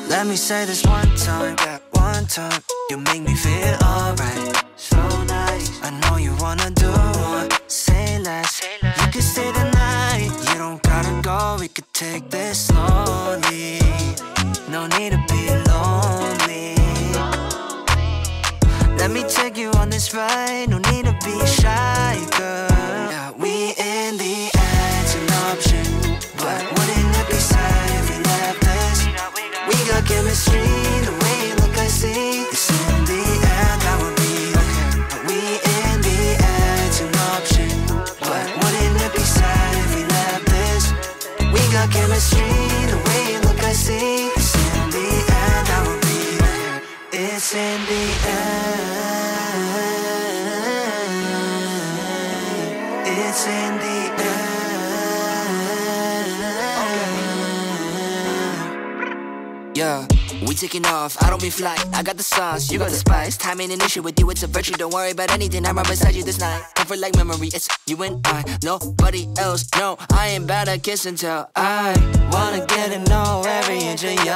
Let me say this one time, that one time. You make me feel alright, so nice. I know you wanna do more, say less. You can stay the night, you don't gotta go. We could take this slowly, no need to be lonely. Let me take you on this ride, no need to be shy, girl. Yeah, we in the end, it's an option, but wouldn't it be sad if we left this? We got chemistry, the way you look I see. It's in the end, that would be okay. But we in the end, it's an option, but wouldn't it be sad if we left this? We got chemistry, the way you look I see. It's in the end, that would be okay. It's in the end. It's in the end. Yeah, we taking off, I don't be fly. I got the sauce, you got the spice. Time ain't an issue with you, it's a virtue. Don't worry about anything, I'm right beside you this night. Comfort like memory, it's you and I, nobody else. No, I ain't bad at kiss and tell. I wanna get to know every inch of you.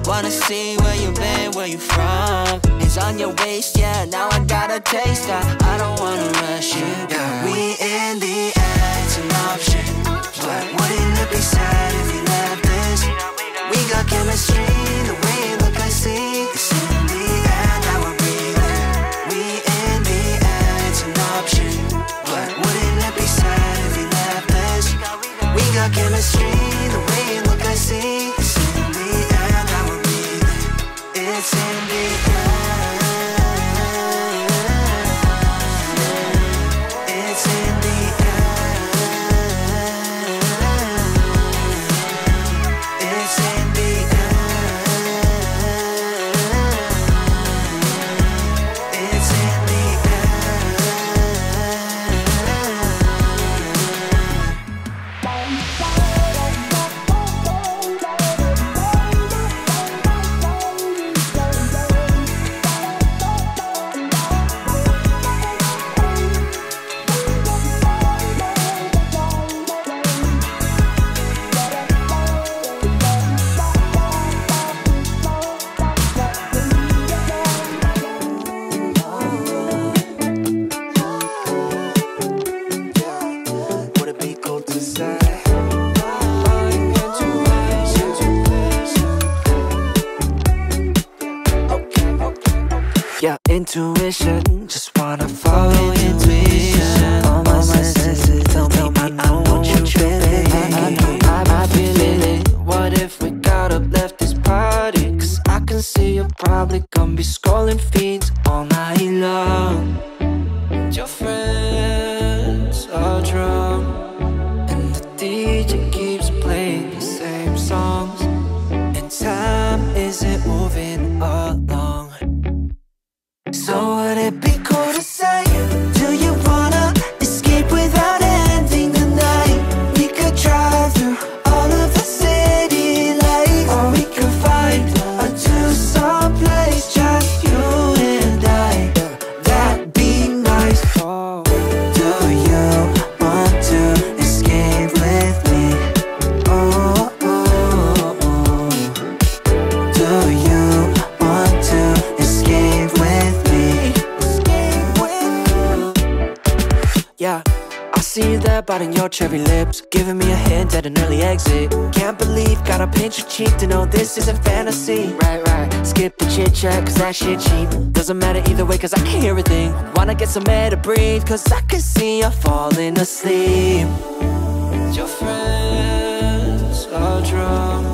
Wanna see where you been, where you from. It's on your waist, yeah, now I got a taste. I don't wanna rush you, yeah. We in the end, it's an option, but wouldn't it be sad if we left this? We got chemistry, the way you look I see. It's in the end, that would be there. We in the end, it's an option, but wouldn't it be sad if we left this? We got chemistry, the way you look I see. It's in the end, that would be there. It's in the end. It's in the end. It's in the end. It's in the would it be cool to say? Yeah, intuition, just wanna follow intuition. All my senses tell me I know what you feeling. I feel it. What if we got up, left this party? Cause I can see you're probably gonna be scrolling feeds all night long. And your friends are drunk, and the DJ keeps playing the same songs, and time isn't moving along. So would it be cool to say, do you wanna escape without ending the night? We could drive through all of the city lights, or we could find a two-song place, just you and I. That'd be nice. Oh. Do you want to escape with me? Oh, oh, oh. Do you want to escape with me? Yeah, I see you there biting your cherry lips, giving me a hint at an early exit. Can't believe, gotta pinch your cheek to know this isn't fantasy. Right, skip the chit chat cause that shit cheap. Doesn't matter either way cause I can hear a thing. Wanna get some air to breathe cause I can see you falling asleep. Your friends are drunk,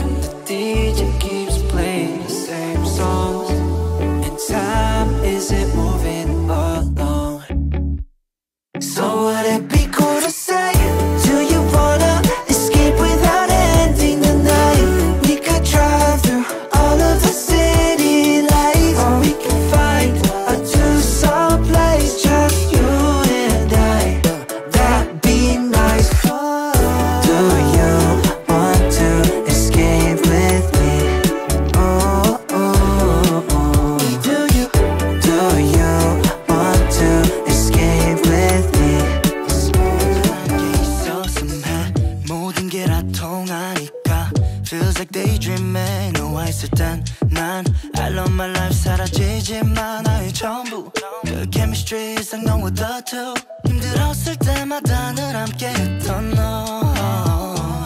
and the DJ keeps playing the same songs, and time isn't moving along. So would it be cool to say, do you wanna escape without ending the night? We could drive through all of the city lights, or we could find a two-song place, just you and I. That'd be nice. Do you want to 너이지만 나의 전부 그 chemistry 이상 너와 the two 힘들었을 때마다 늘 함께했던 너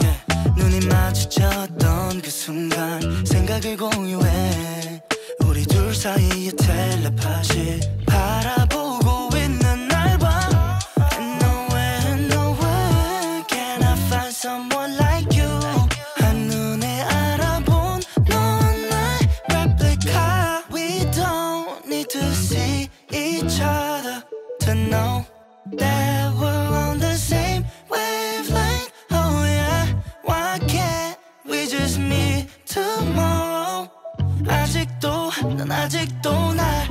눈이 마주쳤던 그 순간 생각을 공유해 우리 둘 사이의 텔레파시 바라보고 있는 날 봐 And nowhere can I find someone like you 한눈에 알아본 넌 나의 replica We don't need to see each other to know that we're on the same wavelength Oh yeah, why can't we just meet tomorrow 아직도 난 아직도 날